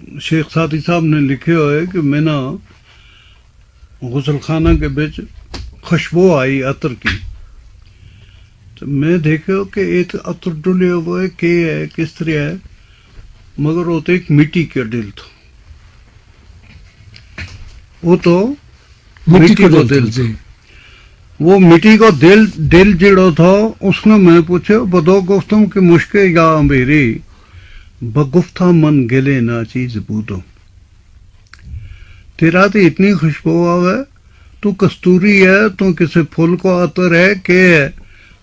शेख साथी साहब ने लिखे हुए कि मैं ना गुसल खाना के बिच खुशबू आई अतर की, तो मैं देखो कि एक अतर डुले हुए के है किस तरह है, मगर वो तो एक मिट्टी के दिल था, वो तो मिट्टी को दिल था। वो मिट्टी को दिल जिड़ो था, उसने मैं पूछे बदो गुफ्तम कि मुश्किल या मेरी बगुफ्ता मन गिले ना चीज बूदो, तेरा तो इतनी खुशबू आवे, तू कस्तूरी है, तू किसी फूल को अतर है के है,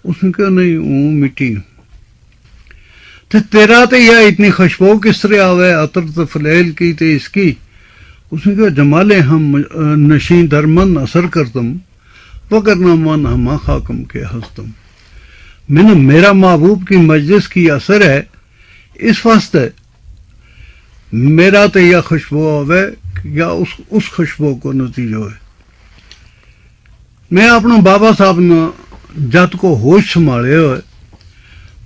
उसने कहा नहीं हूँ मिट्टी, तो तेरा तो यह इतनी खुशबू किस तरह आवे अतर तो फलेल की तो इसकी, उसने कहा जमाले हम नशी दरमन असर करतम वगरना मन हमा खाकम के हंसतम, मैंने मेरा महबूब की मजलिस की असर है, इस वास्ते मेरा तो यह खुशबू आवे या उस खुशबू को नतीजो है। मैं अपना बाबा साहब ने जत को होश संभाले हुए,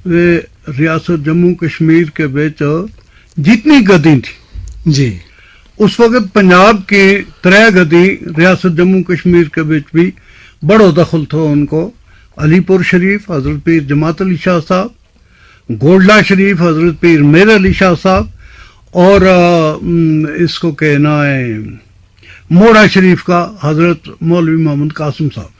वे रियासत जम्मू कश्मीर के बिच जितनी गद्दी थी जी, उस वक्त पंजाब की 3 गद्दी रियासत जम्मू कश्मीर के बिच भी बड़ो दखल था उनको, अलीपुर शरीफ हजरत पीर जमात अली शाह साहब, गोडला शरीफ हजरत पीर मेर अली शाह साहब, और इसको कहना है मोड़ा शरीफ का हजरत मौलवी मोहम्मद कासिम साहब,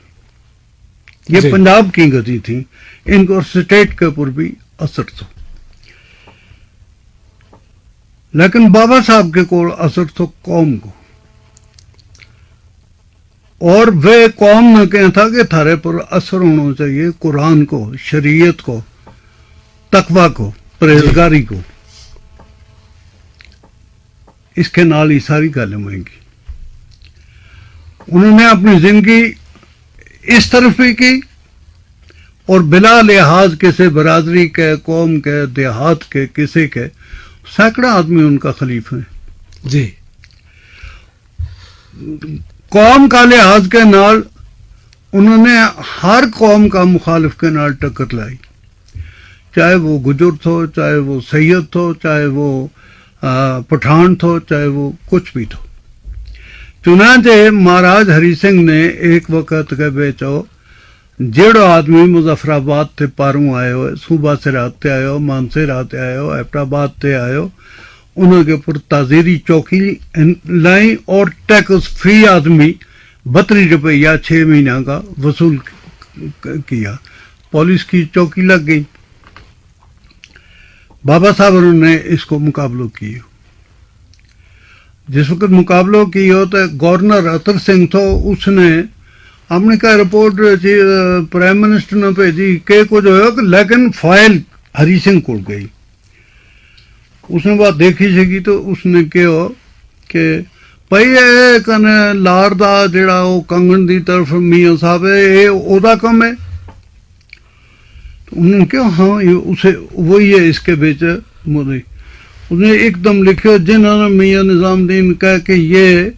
ये पंजाब की गति थी, इनको स्टेट के ऊपर भी असर था, लेकिन बाबा साहब के को असर था कौम को, और वे कौम ने कहा था कि थारे पर असर होना चाहिए कुरान को, शरीयत को, तकवा को, परहेजगारी को, इसके नाल ही सारी गल होंगी। उन्होंने अपनी जिंदगी इस तरफ भी की और बिला लिहाज किसी बरादरी के, कौम के, देहात के, किसी के, सैकड़ा आदमी उनका खलीफा है जी। कौम का लिहाज के नाल उन्होंने हर कौम का मुखालिफ के नाल टक्कर लाई, चाहे वो गुजर थो, चाहे वो सैयद थो, चाहे वो पठान थो, चाहे वो कुछ भी थो। चुनांचे महाराज हरि सिंह ने एक वक्त के बेचो जेड़ो आदमी मुजफ्फराबाद ते पारू आयो, सूबा सिरात ते आयो, मानसेरात ते आयो, एबटाबाद ते आयो, उनके ऊपर ताजीरी चौकी लाई और टैक्स फ्री आदमी 32 रुपया 6 महीना का वसूल किया, पुलिस की चौकी लग गई। बाबा साहब ने इसको मुकाबलो किया, जिस वक्त मुकाबलो किया तो गवर्नर अतर सिंह तो उसने अपने का रिपोर्ट प्राइम मिनिस्टर ने भेजी के कुछ हो, लेकिन फाइल हरि सिंह को गई। उसने बात देखी सीगी तो उसने कहा कि भाई ये कने लार दा जेड़ा वो कंगन दी तरफ मियाँ साहब है, ये ओदा कम है। तो उन्होंने कहा हाँ ये उसे वही है इसके बेच मोदी। उसने एकदम लिखा जिन्होंने मियाँ निजामुद्दीन कहा कि ये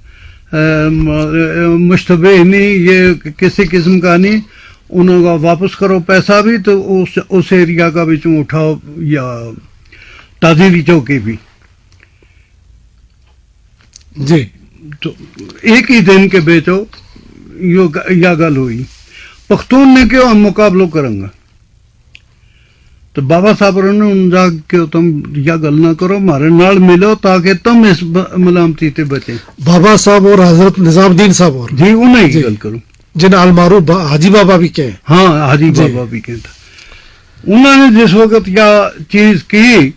मुश्तबे नहीं, ये किसी किस्म का नहीं, उन्होंने वापस करो पैसा भी तो उस एरिया का भी उठाओ या ताजीरी चौकी भी जी। तो एक ही दिन के बेचो या गल हुई। पख्तून ने क्यों हम मुकाबलो करेंगे, तो बाबा साहब ने उनजा क्यों तुम या गल ना करो, हमारे नाल मिलो ताकि तुम इस मलामती से बचे। बाबा साहब और हजरत निजामुद्दीन साहब और जी उन्हें ही गल करो जिन अलमारू हाजी बाबा भी कहे, हाँ हाजी बाबा भी कहता। उन्होंने जिस वक्त यह चीज की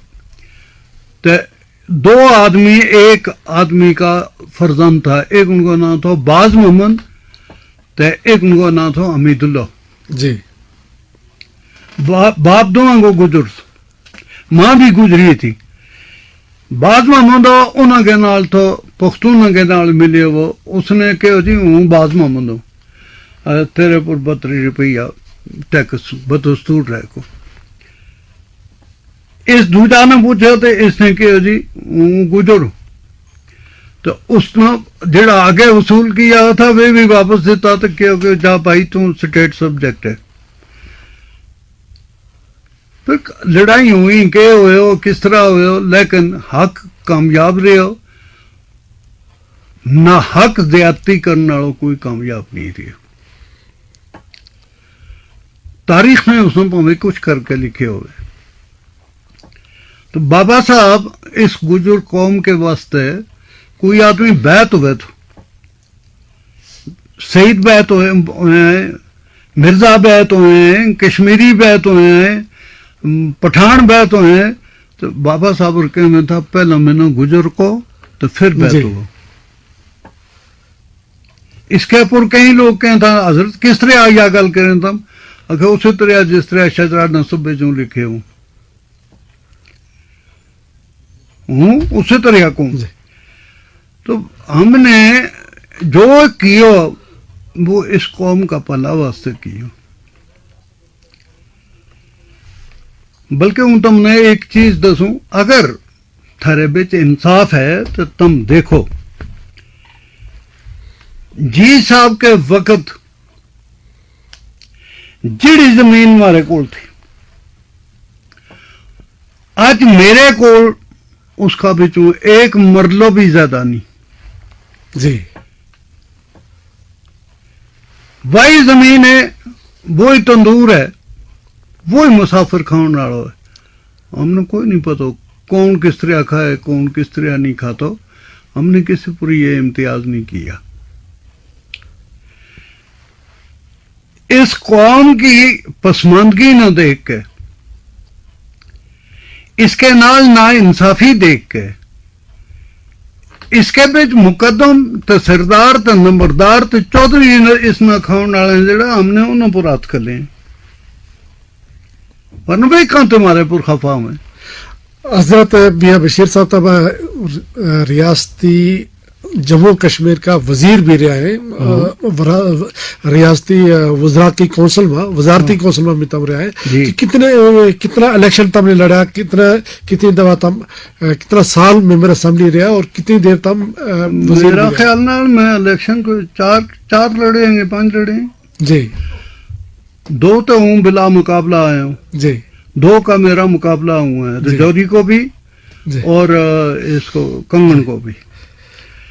तो 2 आदमी, एक आदमी का फर्जंद था, एक उनका नाम था बाज मोहम्मद तो एक उनका नाम था हमीदुल्ला जी। बाप दोनों को गुजर, मां भी गुजरी थी। बाज मोहम्मद उन्होंने नाल तो पख्तून के नाल मिले, वो उसने कहो जी हूँ बाज मोहम्मद हूँ, तेरे पर 32 रुपया टैक्स बदस्तूर रह को। इस दूजा ने पूछा तो इसने कहा जी गुजर, तो उसने जेड़ा आगे वसूल किया था वे भी वापस देता, तो क्योंकि जा भाई तू स्टेट सब्जेक्ट है। پھر لڑائی ہوئی کہ ہوئے ہو کس طرح ہوئے ہو لیکن حق کامیاب رہے ہو نہ حق زیادتی کرنے والوں کوئی کامیاب نہیں رہے تاریخ میں اس نے پاویں کچھ کر کے لکھے ہوئے تو بابا صاحب اس گجر قوم کے واسطے کوئی آدمی بیعت ہوئے تو سعید بیعت ہوئے ہیں مرزا بیعت ہوئے ہیں کشمیری بیعت ہوئے ہیں پٹھان بیعت ہوئے ہیں تو بابا صاحب رکے میں تھا پہلا میں نے گجر کو تو پھر بیعت ہو اس کے پر کئی لوگ کہیں تھا حضرت کس طرح آیا گل کریں تم اگر اسی طرح جس طرح شجرہ نصب جو لکھے ہوں اسی طرح کو تو ہم نے جو کیا وہ اس قوم کا پلا واسطے کیا بلکہ ہوں تم نے ایک چیز دسوں اگر تھارے بچ انصاف ہے تو تم دیکھو جی صاحب کے وقت جڑی زمین مارے کول تھی آج میرے کول اس کا بچوں ایک مرلو بھی زیادہ نہیں جی وہی زمین ہے وہی تندور ہے وہی مسافر کھاؤن والا ہے ہم نے کوئی نہیں پتا کون کس طرح کھائے کون کس طرح نہیں کھاتا ہم نے کسی پر یہ امتیاز نہیں کیا اس قوم کی پسماندگی نہ دیکھ کے اس کے نال نا انصافی دیکھ کے اس کے بچ مقدم تو سردار تو نمبردار تو چودھری اس نہ کھاؤن والے جڑا ہم نے انہوں پر ہاتھ کھلے ورنہ بھائی کہاں تمہارے پر خفا میں حضرت میاں بشیر صاحب تبا ریاستی جموں کشمیر کا وزیر بھی رہا ہے ریاستی وزارتی کونسل میں تم رہا ہے کتنا الیکشن تم نے لڑا کتنی دفعہ تم کتنا سال ممبر اسمبلی رہا اور کتنی دیر تم میرا خیال نال میں الیکشن کو چار لڑے ہیں 5 لڑے ہیں جی 2 تو ہوں بلا مقابلہ آیا ہوں جی 2 کا میرا مقابلہ ہوا ہے رجوری کو بھی اور اس کو کنگن کو بھی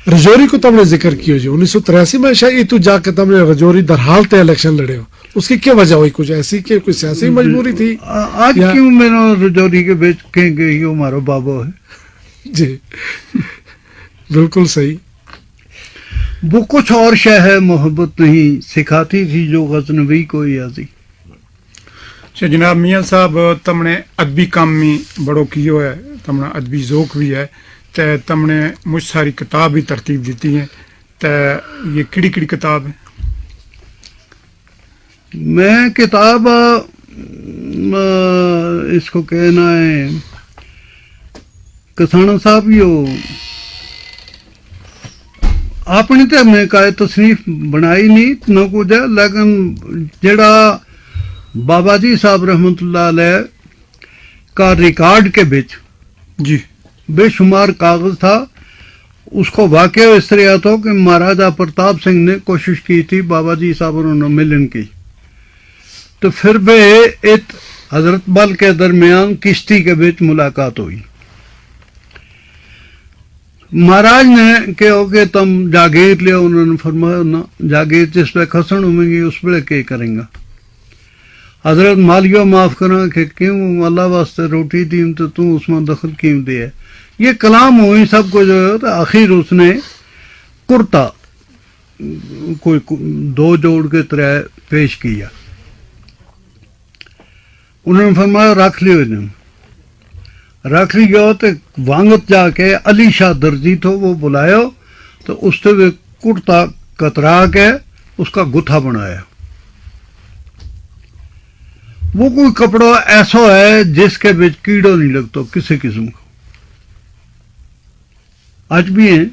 رجوری کو تم نے ذکر کیا جی 1983 میں شاید تو جا کے تم نے رجوری درحال تے الیکشن لڑے ہو اس کی کیا وجہ ہوئی کچھ ایسی کہ کوئی سیاسی مجبوری تھی آج کیوں میرا رجوری کے بیچ کہیں گے یہ ہمارا بابا ہے جی بالکل صحیح وہ کچھ اور شے ہے محبت نہیں سکھاتی تھی جو غزنوی کو یازی جناب میاں صاحب تم نے ادبی کام میں بڑو کیو ہے تم نے ادبی ذوق بھی ہے تو تم نے مجھ ساری کتاب بھی ترتیب دیتی ہیں تو یہ کڑی کتاب ہے میں کتاب اس کو کہنا ہے کسانا صاحب اپنی تو میں قائد تصنیف بنائی نہیں نہ کچھ ہے لیکن جڑا بابا جی صاحب رحمت اللہ علیہ کا ریکارڈ کے بچ جی بے شمار کاغذ تھا اس کو واقعہ اس طرح تھا کہ مہاراجا پرتاپ سنگھ نے کوشش کی تھی بابا جی صاحب انہوں نے ملن کی تو پھر بھی ایک حضرت بل کے درمیان کشتی کے بیچ ملاقات ہوئی مہاراج نے کہو کہ تم جاگیر لیا انہوں نے فرمایا نا جاگیر جس پہ کھسن ہوئیں گی اس پہ کیا کریں گا حضرت مالیو معاف کرنا کہ کیوں اللہ واسطے روٹی دیم تو اس میں دخل کیوں دیا یہ کلام ہوئی سب کو جو ہے تو آخر اس نے کرتا کوئی 2 جوڑ کے طرح پیش کیا انہوں نے فرمایا رکھ لیو رکھ لیا تو وانگت جا کے علی شاہ درجی تھو وہ بلایا تو اس سے کرتا کترا کے اس کا گتھا بنایا وہ کوئی کپڑا ایسا ہے جس کے بچ کیڑا نہیں لگتا کسی قسم کا آج بھی ہیں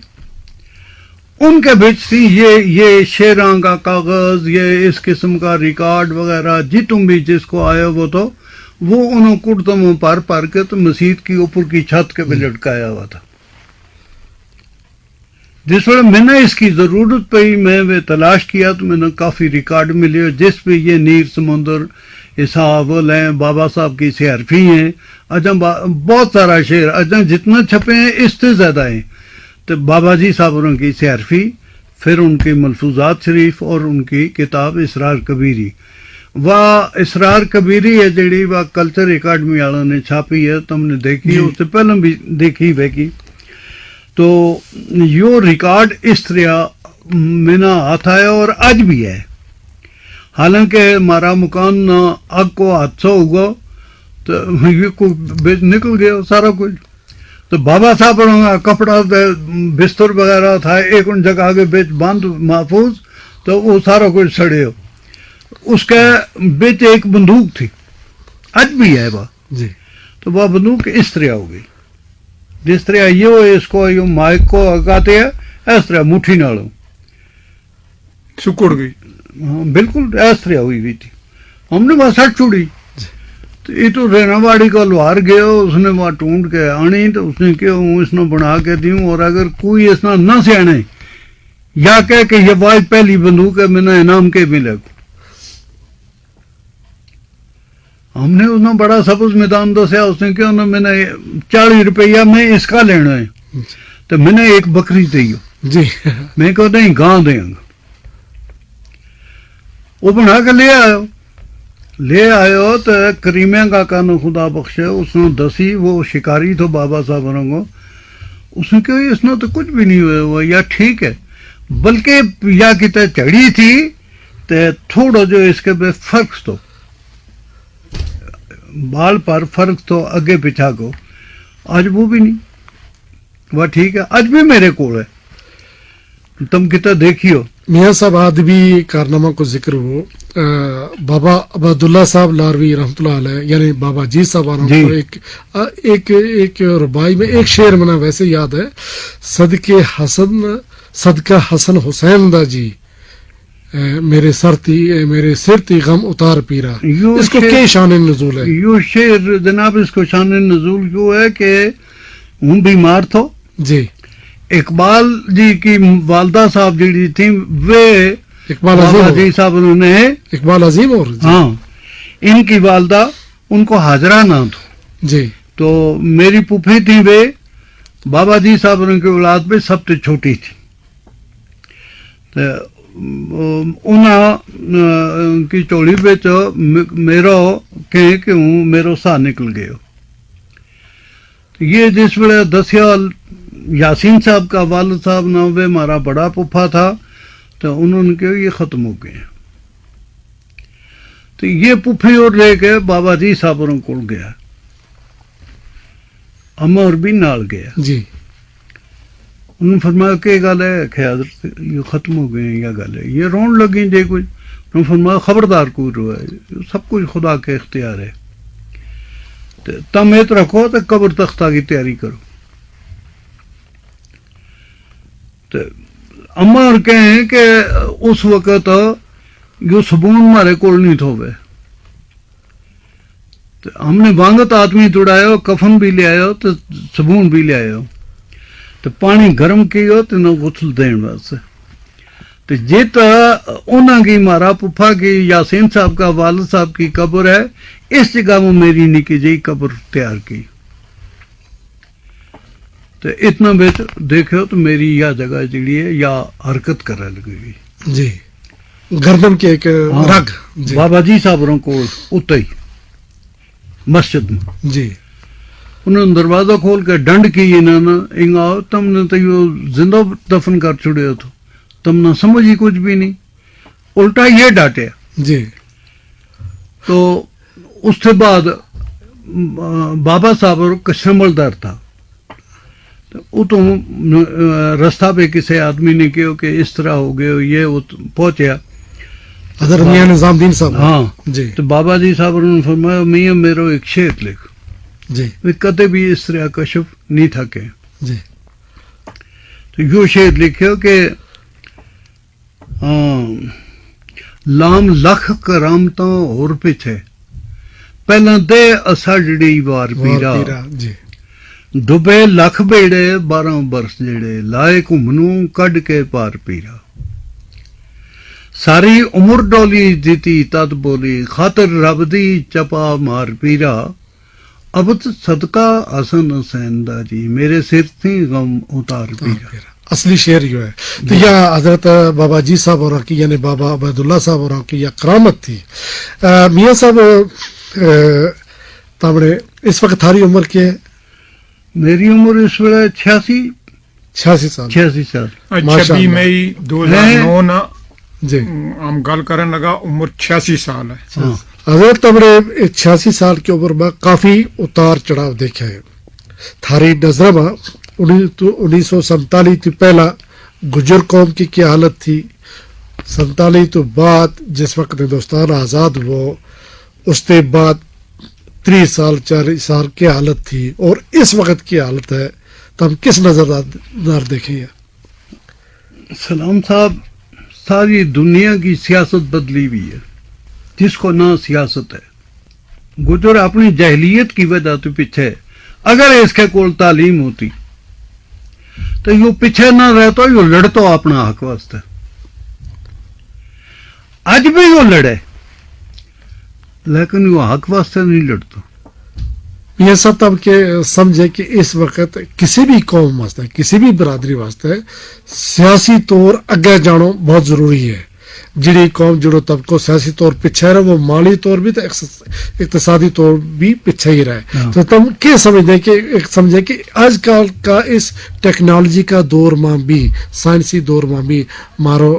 ان کے بچ تھی یہ شیراں کا کاغذ یہ اس قسم کا ریکارڈ وغیرہ جی تم بھی جس کو آئے وہ تو وہ انہوں کرتموں پر کے تو مسجد کی اوپر کی چھت کے پہ لٹکایا ہوا تھا جس وقت میں نے اس کی ضرورت پہ میں وہ تلاش کیا تو میں نے کافی ریکارڈ ملے جس پہ یہ نیر سمندر हिसाब लें, बाबा साहब की सियारफी हैं, अजा बहुत सारा शेर अजा जितना छपे हैं इससे ज़्यादा हैं। तो बाबा जी साहब की सियारफी, फिर उनकी मलफूजात शरीफ और उनकी किताब इसरार कबीरी। वाह इसरार कबीरी है जी, वाह कल्चर अकाडमी वालों ने छापी है, तुमने देखी है, उससे पहले भी देखी होगी। तो यो रिकॉर्ड इस तरह मेरा हाथ आया और आज भी है। हालांकि हमारा मकान आग को हादसा होगा तो ये को निकल गया सारा कुछ। तो बाबा साहब का कपड़ा बिस्तर वगैरह था एक उन जगह के बीच बंद महफूज, तो वो सारा कुछ सड़े हो। उसके बीच एक बंदूक थी, आज भी है वह जी। तो वह बंदूक इस तरह हो गई, जिस तरह यो इसको यो माइक को लगाते हैं इस तरह मुट्ठी नालों सुकुड़ गई। हाँ बिल्कुल इस तरह हुई हुई थी। हमने वहां सट छुड़ी, तो ये तो रेनावाड़ी का लोहार गया, उसने वहां ढूंढ के आनी, तो उसने क्या हूँ इसने बना के दी, और अगर कोई इसना न सियाने या कह के ये वाज पहली बंदूक है मैंने इनाम के मिलेगा। हमने उसने बड़ा सबूत मैदान दसिया, उसने क्या उन्हें मैंने 40 रुपया में इसका लेना है, तो मैंने एक बकरी दी जी। मैं कहो नहीं गां देंगे। वो बना के ले आयो तो करीमिया का कान खुदा बख्शे उसने दसी, वो शिकारी तो बाबा साहब को, उसने कहा इसने तो कुछ भी नहीं हुआ या ठीक है, बल्कि या कितने चढ़ी थी तो थोड़ा जो इसके पे फर्क तो बाल पर फर्क तो आगे पिछा को, आज वो भी नहीं, वह ठीक है, आज भी मेरे को है, तुम कितना देखियो। मियाँ साहब आदमी कारनामा को जिक्र हो, बाबा अब्दुल्ला साहब लारवी रहमतुल्लाह अलैह यानी बाबा जी साहब जी। को एक रुबाई में एक शेर मना वैसे याद है, सदका हसन हुसैन दा जी मेरे सिर ती गम उतार पीरा। इसको क्या शान नजूल है? यो शेर जनाब इसको शान नजूल क्यों है कि हूँ बीमार थो जी। इकबाल जी की वालदा साहब जी थी वे इकबाल बाबा अजीम जी साहब उन्होंने इकबाल अजीम और जी। हाँ इनकी वालदा उनको हाजरा ना थो जी। तो मेरी पुफी थी, वे बाबा जी साहब उनकी औलाद में सबसे छोटी थी। तो उन्हें की चोली बिच मेरो कहे कि हूँ मेरो सा निकल गयो। तो ये जिस वे दसिया यासीन साहब का वालिद साहब ना वे हमारा बड़ा पुफा था, तो उन्होंने कहा ये खत्म हो गए। तो ये पुफी और लेके बाबा जी साहब को गया, अमर भी नाल गया जी। उन्होंने फरमाया कि गल है ख्याल ये खत्म हो गए या गल है, ये रोन लगी जे कुछ। उन्होंने फरमाया खबरदार कोई रोए, सब कुछ खुदा के इख्तियार है, तो तुम इत रखो तो कब्र तख्ता की तैयारी करो। तो अम्मा और कहें कि उस वक्त यो सबून हमारे को नहीं थोवे, तो हमने वांगत आदमी जुड़ायो, कफन भी ले आयो तो सबून भी ले आयो, तो पानी गर्म कियो तो न गुसल देन वास्ते। तो जित उन्होंने की मारा पुफा की यासीन साहब का वालिद साहब की कब्र है, इस जगह में मेरी निकी जी कब्र तैयार की। तो इतना बेच देखो तो मेरी यह जगह जी है या हरकत करने लगी जी। गर्दन के एक रग जी। बाबा जी साहब को उत ही मस्जिद में जी। उन्होंने दरवाजा खोल के डंड की इन्होंने इंगा तुमने तो यो जिंदा दफन कर छुड़े हो, तो तुमने समझी कुछ भी नहीं, उल्टा ये डांटे जी। तो उसके बाद बाबा साहब का संभलदार था, तो वो तो रास्ता पे किसी आदमी ने कहो कि इस तरह हो गए, ये पहुंचा हज़रत मियां निजामुद्दीन साहब। हाँ जी। तो बाबा जी साहब उन्होंने फरमाया मियां मेरो एक शेर लिख, जी। वे कदे भी इस तरह कशफ नहीं थके। जी। तो यो शेर लिखियो कि लाम लख करामता और पिछे पहला दे असाड़ी वार पीरा, जी। डुबे लख बेड़े 12 बरस जेड़े लाए घुमनू कड के पार पीरा। ਸਾਰੀ ਉਮਰ ਡੋਲੀ ਦਿੱਤੀ ਤਦ ਬੋਲੀ ਖਾਤਰ ਰੱਬ ਦੀ ਚਪਾ ਮਾਰ ਪੀਰਾ ਅਬਤ ਸਦਕਾ ਹਸਨ ਹੁਸੈਨ ਦਾ ਜੀ ਮੇਰੇ ਸਿਰ ਤੇ ਗਮ ਉਤਾਰ ਪੀਰਾ असली शेर जो है तो यह हजरत बाबा जी साहब और की यानी बाबा अबैदुल्ला साहब और की यह करामत थी। मियाँ साहब तामड़े इस वक्त थारी उम्र क्या है? मेरी उम्र इस वेले 86 साल। 86 साल। 26 मई 2009 ਨਾ जी हम गल करन लगा उम्र 86 साल है। हाँ। हजरत तामड़े 86 साल की उम्र में काफी उतार चढ़ाव देखा है थारी नजर में। 1947 तो पहला गुजर कौम की क्या हालत थी, 47 तो बाद जिस वक्त हिंदुस्तान आज़ाद हुआ उसके बाद 30 साल 40 साल की हालत थी और इस वक्त की हालत है तो हम किस नजर देखेंगे? सलाम साहब, सारी दुनिया की सियासत बदली हुई है जिसको ना सियासत है। गुजर अपनी जहलियत की वजह तो पीछे है। अगर इसके कोल तालीम होती तो यो पीछे ना रहता, यो लड़ता अपना हक वास्ते। आज भी यो लड़े लेकिन यो हक वास्ते नहीं लड़ता। ये सब तब के समझे कि इस वक्त किसी भी कौम वास्ते किसी भी बरादरी वास्ते सियासी तौर अगे जाना बहुत जरूरी है। जिड़ी कौम जिड़ो तबको सियासी तौर पीछे रहे वो माली तौर भी तो इक्तिसादी तौर भी पीछे ही रहे। हाँ। तो तुम क्या समझते कि समझे कि आजकल का इस टेक्नोलॉजी का दौर में भी साइंसी दौर में भी मारो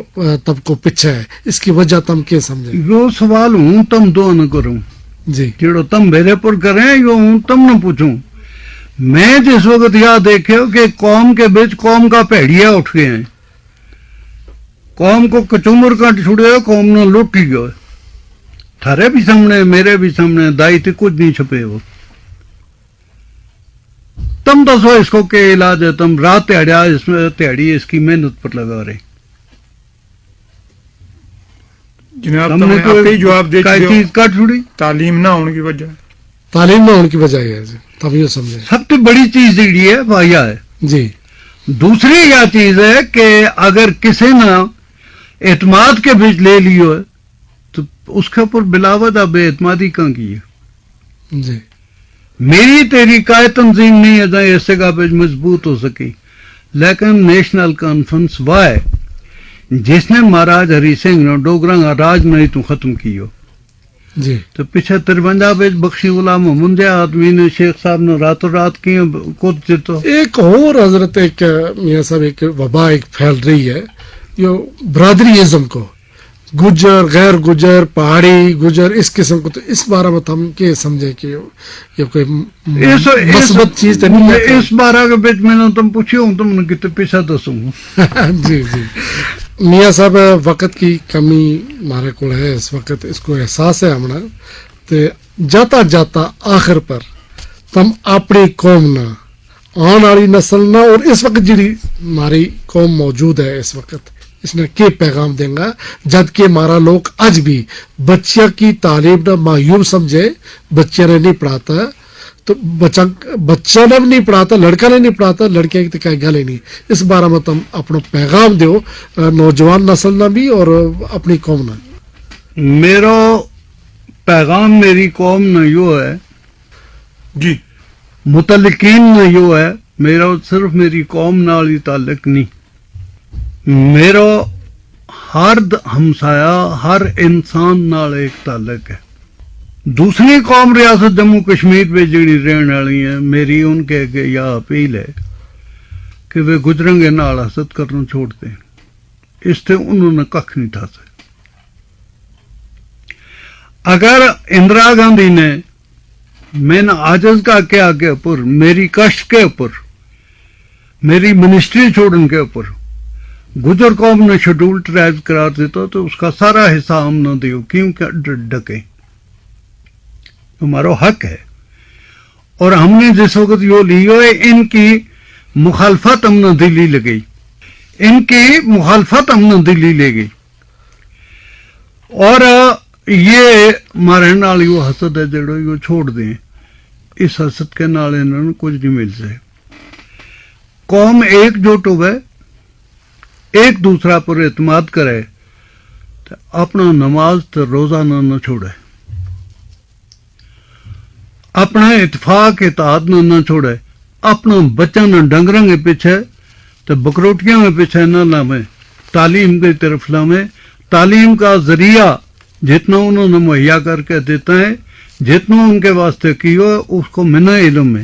तबको पीछे है, इसकी वजह तुम क्या समझे? यो सवाल हूं तम दो न करूं जी जेड़ो तम मेरे पर करें यो हूं तम न पूछूं। मैं जिस वक्त यह देखे कि कौम के बीच कौम का भेड़िया उठ गए हैं, कौम को कचूमर काट छुड़े, कौम ने लुट गयो। थारे भी सामने मेरे भी सामने दाई थे कुछ नहीं छुपे हो। तुम दसो इसको क्या इलाज है? तुम रात त्याड़ा इसमें त्याड़ी इसकी मेहनत पर लगा रहे। जनाब तुमने तुमने आपे ही जवाब दे काई चुके चीज हो, काट छुड़ी। तालीम ना होने की वजह। तालीम ना होने की वजह है जी, तब ये समझे। सबसे बड़ी चीज जी है वाया है। जी दूसरी यह चीज है कि अगर किसी ने एतमाद के बीच ले लियो है तो उसके ऊपर बिलावत अब एतमादी कहाँ की है? जी मेरी तेरी काय तंजीम नहीं है जहाँ ऐसे का पेज मजबूत हो सकी, लेकिन नेशनल कॉन्फ्रेंस वह है जिसने महाराज हरि सिंह ने डोगरा का राज नहीं तो खत्म कियो। जी तो पीछे 53 पेज बख्शी गुलाम मोहम्मद आदमी ने शेख साहब ने रातों रात किए खुद जितो। एक और हजरत एक मियाँ साहब एक वबा एक फैल रही है यो बरादरीइज्म को, गुजर गैर गुजर पहाड़ी गुजर इस किस्म को। तो इस बारे में हम क्या समझे कि ये कोई मस्बत चीज तो नहीं है? इस बारह के बीच मैंने तुम पूछियो तुमने कितने पैसा दसूंगा। जी जी मियाँ साहब वक्त की कमी हमारे को है इस वक्त, इसको एहसास है हमारा। तो जाता जाता आखिर पर तुम अपनी कौम ना आने वाली नस्ल ना और इस वक्त जी हमारी कौम मौजूद है इस वक्त इसने के पैगाम देगा? जबकि हमारा लोग आज भी बच्चिया की तालीम ना मायूब समझे, बच्चिया ने नहीं पढ़ाता तो बच्चा ने भी नहीं पढ़ाता, लड़का ने नहीं पढ़ाता, लड़के की तो क्या गल ही नहीं। इस बारे में तुम अपना पैगाम दो नौजवान नस्ल ना भी और अपनी कौम ना। मेरा पैगाम मेरी कौम न यो है जी मुतलकीन न यो है, मेरा सिर्फ मेरी कौम नाल ही ताल्लुक नहीं, मेरा हर हमसाया हर इंसान नाल एक ताल्लुक है। दूसरी कौम रियासत जम्मू कश्मीर में जिहड़ी रहने वाली है, मेरी उनके अगे यह अपील है कि वे गुजरेंगे नाल हसद करना छोड़ दें। इससे उन्होंने कख नहीं था सकते। अगर इंदिरा गांधी ने मैंने आजज का के आगे ऊपर मेरी कष्ट के ऊपर मेरी मिनिस्ट्री छोड़ने के ऊपर गुजर कौम ने शेड्यूल ट्राइब करार देता तो उसका सारा हिस्सा हम न दियो, क्यों क्या डके? हमारा हक है। और हमने जिस वक्त यो लियो है इनकी मुखालफत हमने दिल्ली ले गई, इनकी मुखालफत हमने दिल्ली ले गई और ये मारे नाल यो हसद है जड़ो यो छोड़ दें। इस हसद के नाल इन्होंने कुछ नहीं मिल से। कौम एकजुट होवे, एक दूसरा पर एतमाद करे تے اپنا نماز تے روزہ نہ چھوڑے، اپنا اتفاق اتحاد نہ چھوڑے، اپنا بچہ نہ ڈنگروں کے پیچھے تے بکروٹیاں کے پیچھے نہ لامے، تعلیم کی طرف لامے۔ تعلیم کا ذریعہ جتنا انہوں نے مہیا کر کے دیتا ہے، جتنا ان کے واسطے کیو ہے، اس کو منا علم ہے،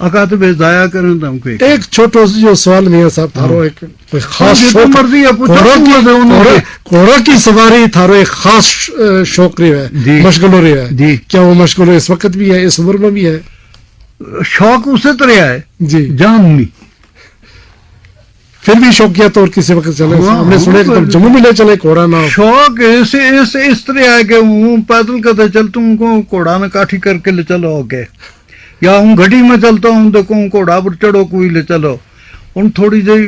اکاتب ضائع کریں تو ہم کو ایک چھوٹو جو سوال میاں صاحب تھارو ایک کوئی خاص جتنا شوق مرضی ہے پوچھو، گھوڑا کی سواری تھارو ایک خاص شوق رہی ہے، جی مشغول ہو رہی ہے جی، کیا وہ مشغول اس وقت بھی ہے، اس عمر میں بھی ہے؟ شوق اسی طرح ہے، جی جان نہیں۔ پھر بھی شوقیہ طور کسی وقت چلے، ہاں، ہم نے سنے کہ تم جموں میں لے چلے گھوڑا نہ ہو۔ شوق اس طرح ہے کہ ہوں پیدل کرتے چلتا ہوں کو گھوڑا نے کاٹھی کر کے لے چلو آگے، یا ہوں گھڑی میں چلتا ہوں تو کہوں گھوڑا پر چڑھو کوئی لے چلو، ان تھوڑی جی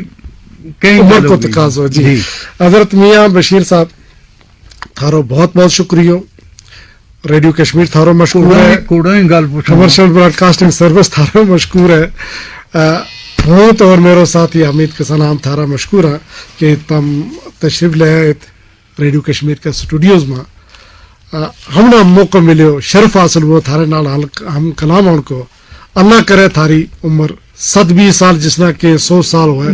کہیں عمر کو چلو گی۔ تقاضا جی۔ حضرت میاں بشیر صاحب تھارو بہت بہت شکریہ، ریڈیو کشمیر تھارو مشکور ہے، کوڑا ہی گل پوچھو، کمرشل براڈ کاسٹنگ سروس تھارو مشکور ہے، ہوں تو اور میرے ساتھی حمید کسان ہم تھارا مشکور ہے کہ تم تشریف لے آئے ریڈیو کشمیر کے اسٹوڈیوز میں، ہم نے موقع ملے، شرف حاصل ہوا تھارے نال ہم کلام ان کو، اللہ کرے تھاری عمر 120 سال جسنا کہ 100 سال ہوا ہے،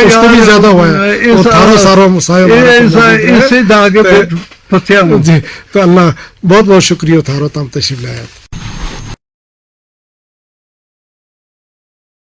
اس سے بھی زیادہ ہوا ہے، اور تھارا سارا مسائل اس سے آگے پھنسیا ہوں۔ جی تو اللہ بہت بہت شکریہ تھارو تم تشریف لے آئے۔